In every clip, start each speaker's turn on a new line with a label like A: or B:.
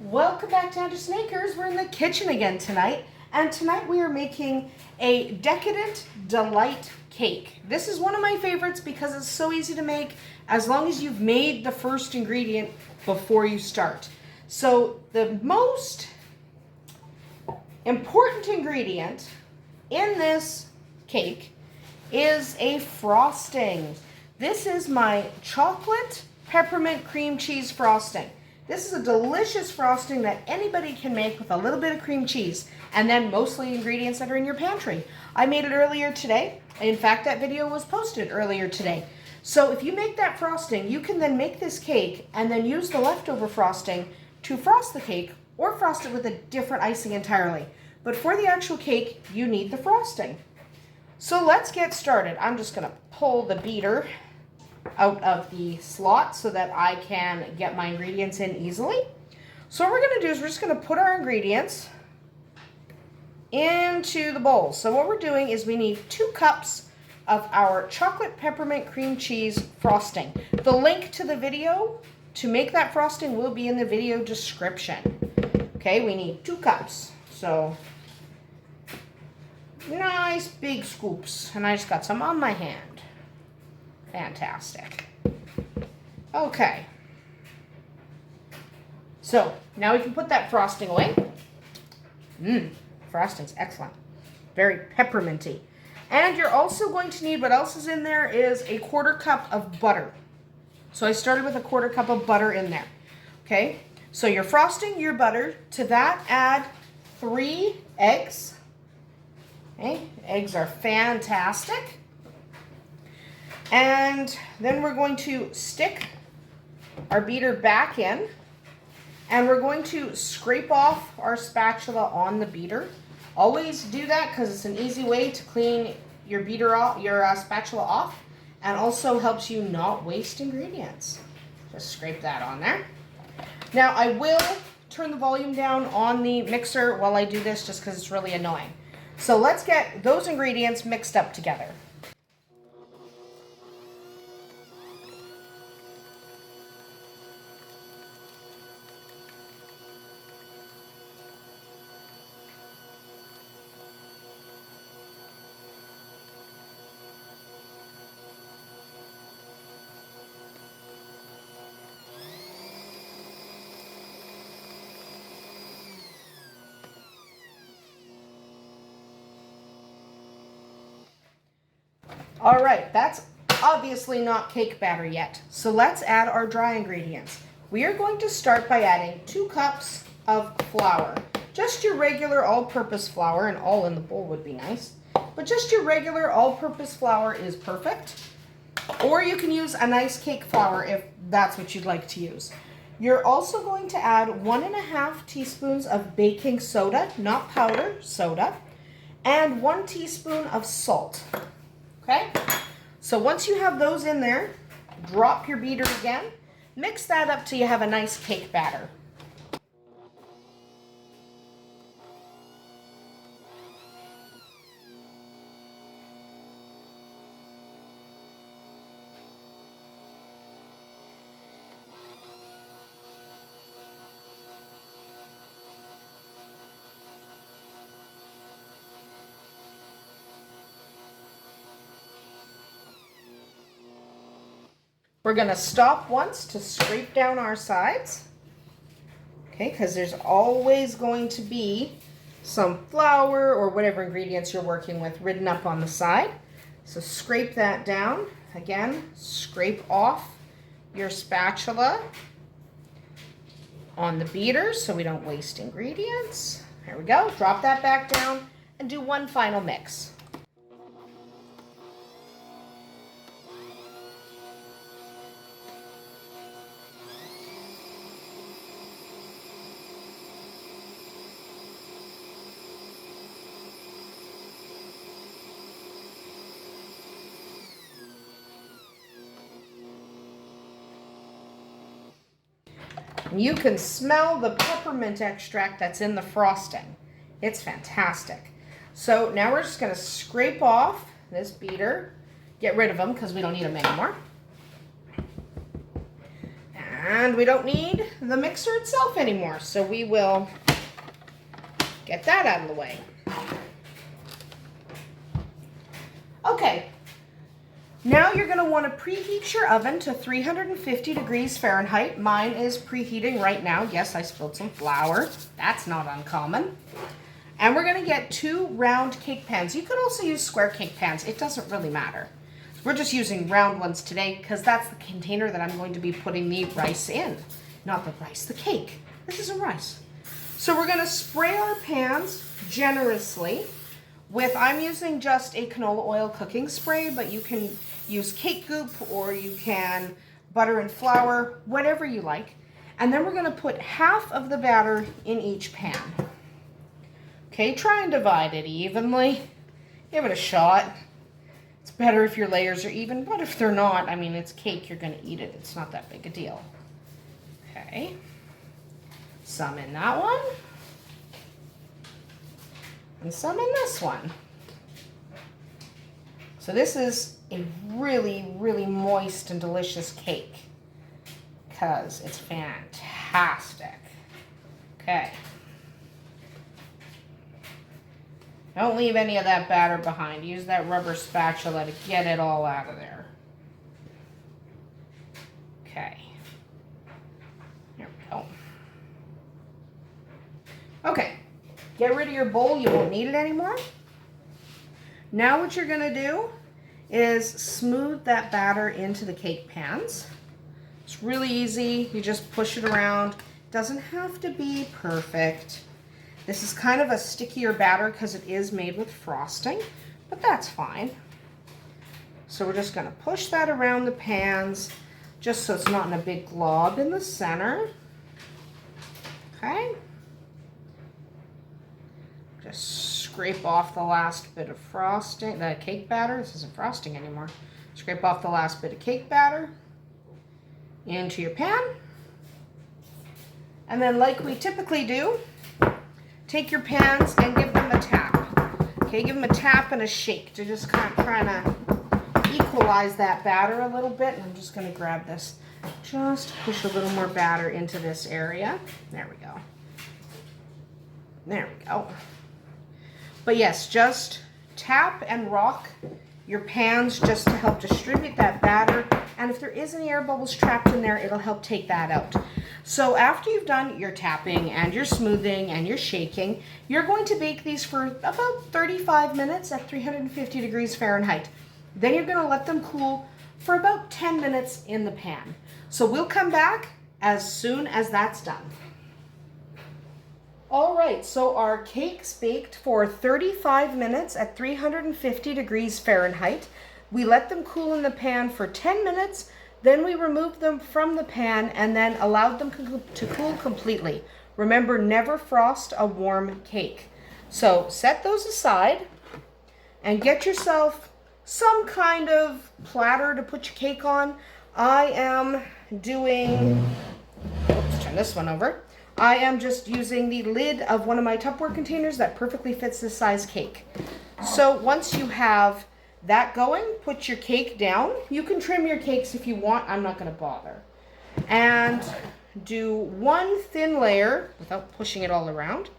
A: Welcome back to Andersen Acres. We're in the kitchen again tonight, and tonight we are making a Decadent Delight Cake. This is one of my favorites because it's so easy to make as long as you've made the first ingredient before you start. So the most important ingredient in this cake is a frosting. This is my chocolate peppermint cream cheese frosting. This is a delicious frosting that anybody can make with a little bit of cream cheese and then mostly ingredients that are in your pantry. I made it earlier today. In fact, that video was posted earlier today. So if you make that frosting, you can then make this cake and then use the leftover frosting to frost the cake or frost it with a different icing entirely. But for the actual cake, you need the frosting. So let's get started. I'm just going to pull the beater out of the slot so that I can get my ingredients in easily. So what we're going to do is we're just going to put our ingredients into the bowl. So what we're doing is we need 2 cups of our chocolate peppermint cream cheese frosting. The link to the video to make that frosting will be in the video description. Okay, we need 2 cups. So nice big scoops, and I just got some on my hand. Fantastic. Okay. So now we can put that frosting away. Frosting's excellent. Very pepperminty. And you're also going to need, what else is in there is a 1/4 cup of butter. So I started with a 1/4 cup of butter in there. Okay. So your frosting, your butter. To that add 3 eggs. Okay. Eggs are fantastic. And then we're going to stick our beater back in, and we're going to scrape off our spatula on the beater. Always do that because it's an easy way to clean your beater off, your spatula off, and also helps you not waste ingredients. Just scrape that on there. Now I will turn the volume down on the mixer while I do this just because it's really annoying. So let's get those ingredients mixed up together. All right, that's obviously not cake batter yet. So let's add our dry ingredients. We are going to start by adding 2 cups of flour. Just your regular all-purpose flour, and all in the bowl would be nice. But just your regular all-purpose flour is perfect. Or you can use a nice cake flour if that's what you'd like to use. You're also going to add 1½ teaspoons of baking soda, not powder, soda, and 1 teaspoon of salt. Okay, so once you have those in there, drop your beater again, mix that up till you have a nice cake batter. We're going to stop once to scrape down our sides, okay, because there's always going to be some flour or whatever ingredients you're working with written up on the side. So scrape that down. Again, scrape off your spatula on the beater so we don't waste ingredients. There we go. Drop that back down and do one final mix. You can smell the peppermint extract that's in the frosting. It's fantastic. So now we're just going to scrape off this beater, get rid of them because we don't need them anymore. And we don't need the mixer itself anymore, so we will get that out of the way. Okay, now you're going to want to preheat your oven to 350 degrees Fahrenheit. Mine is preheating right now. Yes, I spilled some flour. That's not uncommon. And we're going to get 2 round cake pans. You could also use square cake pans. It doesn't really matter. We're just using round ones today because that's the container that I'm going to be putting the rice in. Not the rice, the cake. This isn't rice. So we're going to spray our pans generously with, I'm using just a canola oil cooking spray, but you can use cake goop or you can butter and flour, whatever you like. And then we're going to put half of the batter in each pan. Okay, try and divide it evenly. Give it a shot. It's better if your layers are even, but if they're not, I mean, it's cake, you're going to eat it. It's not that big a deal. Okay. Some in that one. And some in this one. So this is a really, really moist and delicious cake because it's fantastic. Okay. Don't leave any of that batter behind. Use that rubber spatula to get it all out of there. Okay. There we go. Okay. Get rid of your bowl. You won't need it anymore. Now what you're going to do is smooth that batter into the cake pans. It's really easy. You just push it around. It doesn't have to be perfect. This is kind of a stickier batter because it is made with frosting, but that's fine. So we're just going to push that around the pans just so it's not in a big glob in the center. Okay. Just scrape off the last bit of frosting, the cake batter. This isn't frosting anymore. Scrape off the last bit of cake batter into your pan. And then like we typically do, take your pans and give them a tap. Okay, give them a tap and a shake to just kind of try to equalize that batter a little bit. And I'm just going to grab this. Just push a little more batter into this area. There we go. There we go. But yes, just tap and rock your pans just to help distribute that batter. And if there is any air bubbles trapped in there, it'll help take that out. So after you've done your tapping and your smoothing and your shaking, you're going to bake these for about 35 minutes at 350 degrees Fahrenheit. Then you're going to let them cool for about 10 minutes in the pan. So we'll come back as soon as that's done. All right, so our cakes baked for 35 minutes at 350 degrees Fahrenheit. We let them cool in the pan for 10 minutes, then we removed them from the pan and then allowed them to cool completely. Remember, never frost a warm cake. So set those aside and get yourself some kind of platter to put your cake on. I am doing, oops, turn this one over. I am just using the lid of one of my Tupperware containers that perfectly fits this size cake. So once you have that going, put your cake down. You can trim your cakes if you want. I'm not going to bother. And do one thin layer, without pushing it all around,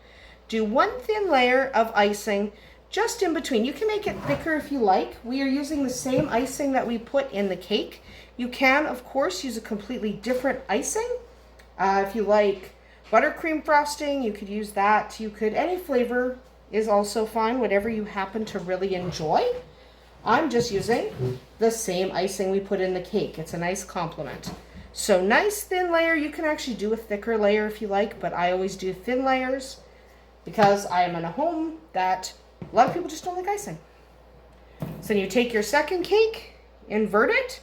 A: do one thin layer of icing just in between. You can make it thicker if you like. We are using the same icing that we put in the cake. You can, of course, use a completely different icing. If you like buttercream frosting, you could use that. You could, any flavor is also fine, whatever you happen to really enjoy. I'm just using the same icing we put in the cake. It's a nice complement. So nice thin layer. You can actually do a thicker layer if you like, but I always do thin layers because I am in a home that a lot of people just don't like icing. So then you take your second cake, invert it,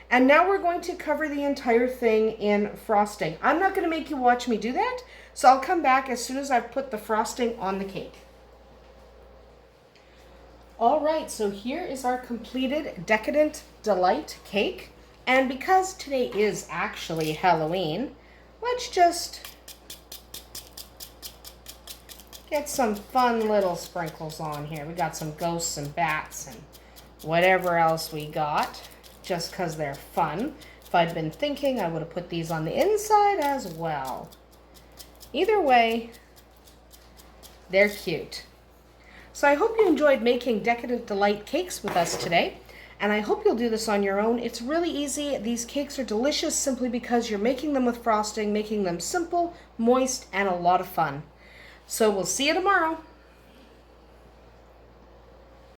A: and now we're going to cover the entire thing in frosting. I'm not going to make you watch me do that, so I'll come back as soon as I've put the frosting on the cake. All right, so here is our completed Decadent Delight Cake. And because today is actually Halloween, let's just get some fun little sprinkles on here. We got some ghosts and bats and whatever else we got, just because they're fun. If I'd been thinking, I would have put these on the inside as well. Either way, they're cute. So I hope you enjoyed making Decadent Delight cakes with us today, and I hope you'll do this on your own. It's really easy. These cakes are delicious simply because you're making them with frosting, making them simple, moist, and a lot of fun. So we'll see you tomorrow.